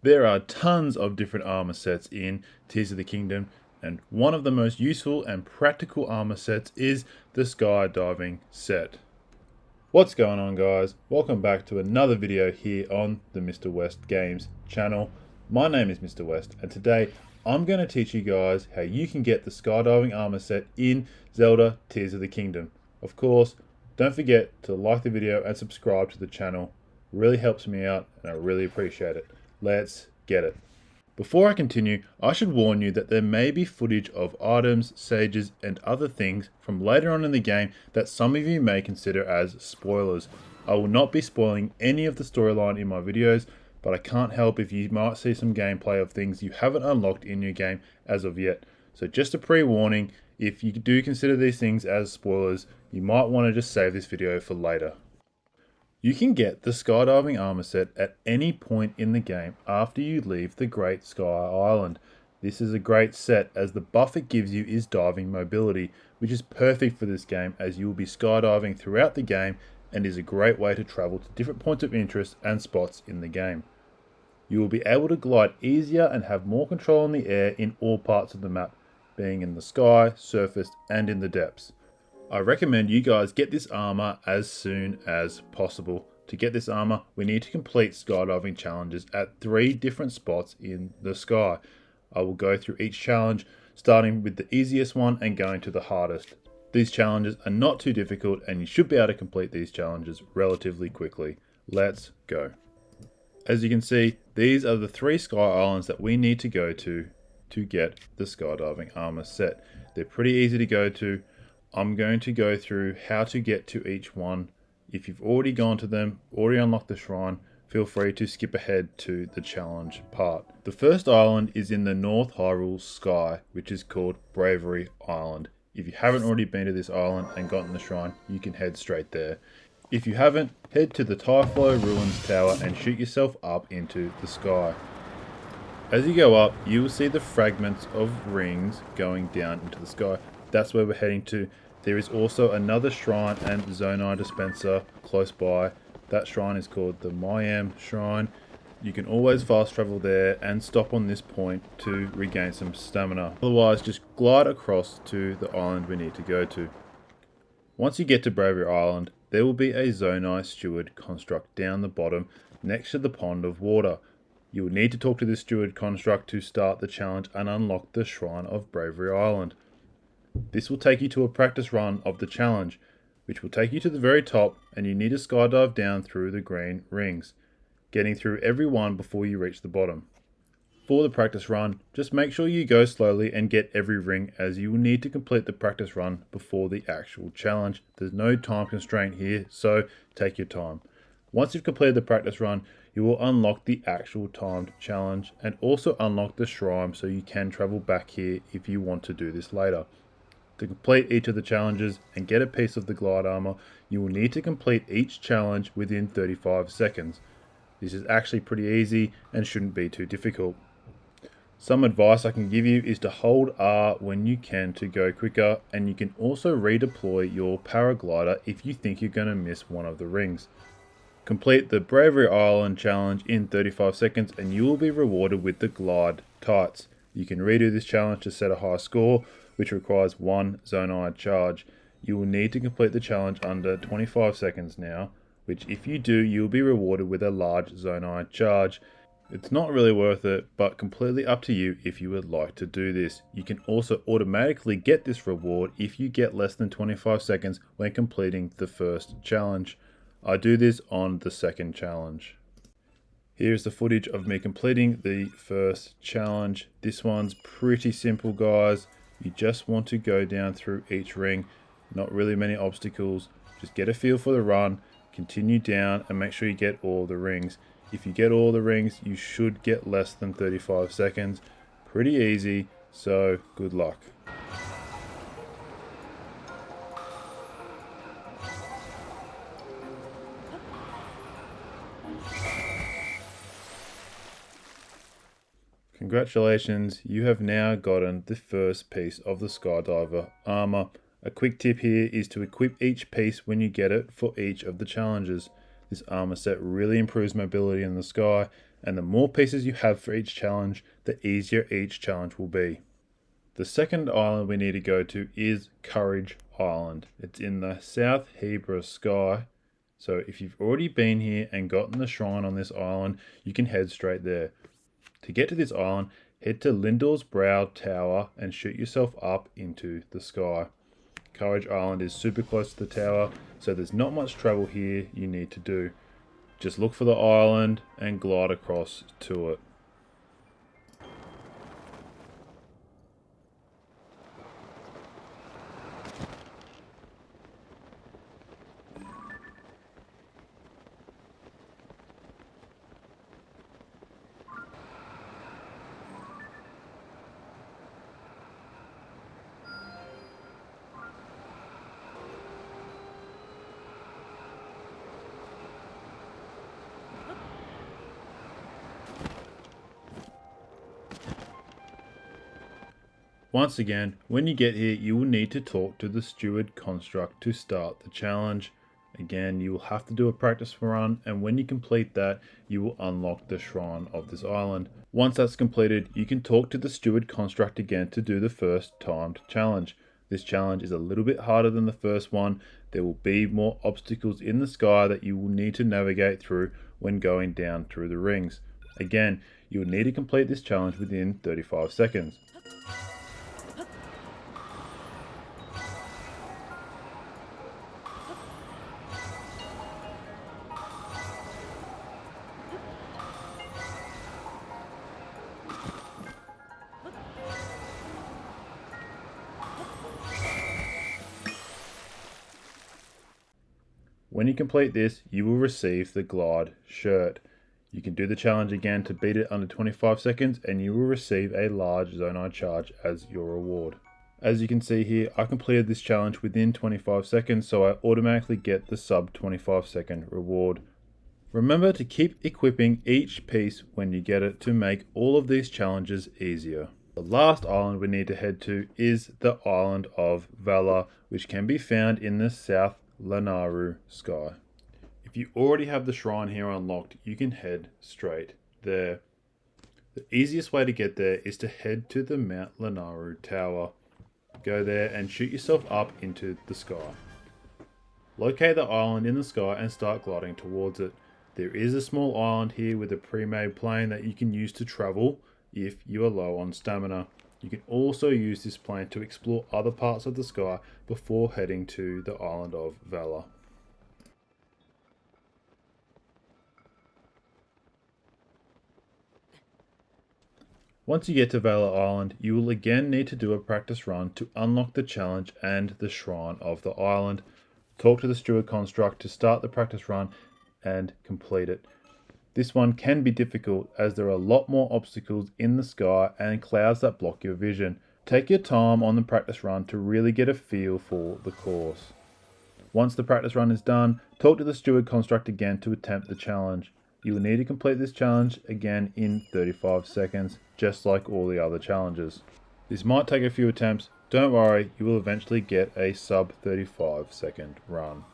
There are tons of different armor sets in Tears of the Kingdom, and one of the most useful and practical armor sets is the skydiving set. What's going on, guys? Welcome back to another video here on the Mr. West Games channel. My name is Mr. West, and today I'm going to teach you guys how you can get the skydiving armor set in Zelda Tears of the Kingdom. Of course, don't forget to like the video and subscribe to the channel. It really helps me out and I really appreciate it. Let's get it. Before I continue, I should warn you that there may be footage of items, sages, and other things from later on in the game that some of you may consider as spoilers. I will not be spoiling any of the storyline in my videos, but I can't help if you might see some gameplay of things you haven't unlocked in your game as of yet. So just a pre-warning, if you do consider these things as spoilers, you might want to just save this video for later. You can get the skydiving armor set at any point in the game after you leave the Great Sky Island. This is a great set as the buff it gives you is diving mobility, which is perfect for this game as you will be skydiving throughout the game and is a great way to travel to different points of interest and spots in the game. You will be able to glide easier and have more control in the air in all parts of the map, being in the sky, surface, and in the depths. I recommend you guys get this armor as soon as possible. To get this armor, we need to complete skydiving challenges at 3 different spots in the sky. I will go through each challenge, starting with the easiest one and going to the hardest. These challenges are not too difficult and you should be able to complete these challenges relatively quickly. Let's go. As you can see, these are the 3 sky islands that we need to go to get the skydiving armor set. They're pretty easy to go to. I'm going to go through how to get to each one. If you've already gone to them, already unlocked the shrine, feel free to skip ahead to the challenge part. The first island is in the North Hyrule Sky, which is called Bravery Island. If you haven't already been to this island and gotten the shrine, you can head straight there. If you haven't, head to the Typhlo Ruins Tower and shoot yourself up into the sky. As you go up, you will see the fragments of rings going down into the sky. That's where we're heading to. There is also another shrine and Zonai dispenser close by. That shrine is called the Mayam Shrine. You can always fast travel there and stop on this point to regain some stamina. Otherwise, just glide across to the island we need to go to. Once you get to Bravery Island, there will be a Zonai Steward construct down the bottom next to the pond of water. You will need to talk to this Steward construct to start the challenge and unlock the Shrine of Bravery Island. This will take you to a practice run of the challenge, which will take you to the very top and you need to skydive down through the green rings, getting through every one before you reach the bottom. For the practice run, just make sure you go slowly and get every ring as you will need to complete the practice run before the actual challenge. There's no time constraint here, so take your time. Once you've completed the practice run, you will unlock the actual timed challenge and also unlock the shrine so you can travel back here if you want to do this later. To complete each of the challenges and get a piece of the glide armor, you will need to complete each challenge within 35 seconds. This is actually pretty easy and shouldn't be too difficult. Some advice I can give you is to hold R when you can to go quicker, and you can also redeploy your paraglider if you think you're going to miss one of the rings. Complete the Bravery Island challenge in 35 seconds and you will be rewarded with the glide tights. You can redo this challenge to set a high score, which requires 1 Zonai charge. You will need to complete the challenge under 25 seconds now, which if you do, you will be rewarded with a large Zonai charge. It's not really worth it, but completely up to you if you would like to do this. You can also automatically get this reward if you get less than 25 seconds when completing the first challenge. I do this on the second challenge. Here's the footage of me completing the first challenge. This one's pretty simple, guys. You just want to go down through each ring, not really many obstacles. Just get a feel for the run, continue down and make sure you get all the rings. If you get all the rings, you should get less than 35 seconds. Pretty easy, so good luck. Congratulations, you have now gotten the first piece of the skydiver armor. A quick tip here is to equip each piece when you get it for each of the challenges. This armor set really improves mobility in the sky and the more pieces you have for each challenge, the easier each challenge will be. The second island we need to go to is Courage Island. It's in the South Hebrew Sky. So if you've already been here and gotten the shrine on this island, you can head straight there. To get to this island, head to Lindor's Brow Tower and shoot yourself up into the sky. Courage Island is super close to the tower, so there's not much travel here you need to do. Just look for the island and glide across to it. Once again, when you get here, you will need to talk to the steward construct to start the challenge. Again, you will have to do a practice run, and when you complete that, you will unlock the shrine of this island. Once that's completed, you can talk to the steward construct again to do the first timed challenge. This challenge is a little bit harder than the first one. There will be more obstacles in the sky that you will need to navigate through when going down through the rings. Again, you will need to complete this challenge within 35 seconds. When you complete this, you will receive the Glide shirt. You can do the challenge again to beat it under 25 seconds and you will receive a large Zonai charge as your reward. As you can see here, I completed this challenge within 25 seconds, so I automatically get the sub 25 second reward. Remember to keep equipping each piece when you get it to make all of these challenges easier. The last island we need to head to is the island of Valor, which can be found in the South Lanaru Sky. If you already have the shrine here unlocked, you can head straight there. The easiest way to get there is to head to the Mount Lanaru Tower. Go there and shoot yourself up into the sky. Locate the island in the sky and start gliding towards it. There is a small island here with a pre-made plane that you can use to travel if you are low on stamina. You can also use this plane to explore other parts of the sky before heading to the island of Valor. Once you get to Valor Island, you will again need to do a practice run to unlock the challenge and the shrine of the island. Talk to the steward construct to start the practice run and complete it. This one can be difficult as there are a lot more obstacles in the sky and clouds that block your vision. Take your time on the practice run to really get a feel for the course. Once the practice run is done, talk to the steward construct again to attempt the challenge. You will need to complete this challenge again in 35 seconds, just like all the other challenges. This might take a few attempts. Don't worry, you will eventually get a sub 35 second run.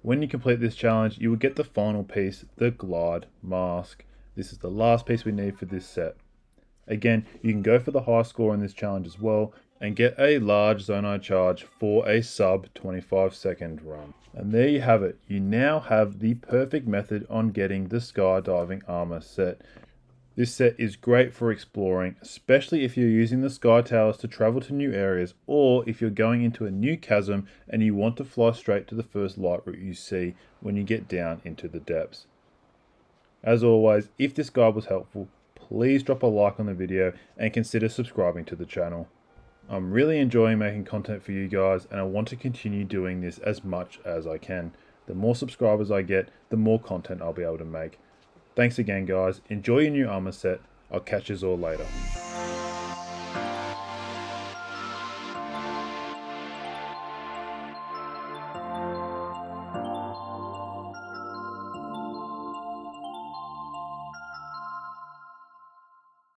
When you complete this challenge, you will get the final piece, the Glide Mask. This is the last piece we need for this set. Again, you can go for the high score in this challenge as well and get a large Zonai charge for a sub 25 second run. And there you have it. You now have the perfect method on getting the skydiving armor set. This set is great for exploring, especially if you're using the sky towers to travel to new areas, or if you're going into a new chasm and you want to fly straight to the first light route you see when you get down into the depths. As always, if this guide was helpful, please drop a like on the video and consider subscribing to the channel. I'm really enjoying making content for you guys and I want to continue doing this as much as I can. The more subscribers I get, the more content I'll be able to make. Thanks again guys, enjoy your new armor set, I'll catch you all later.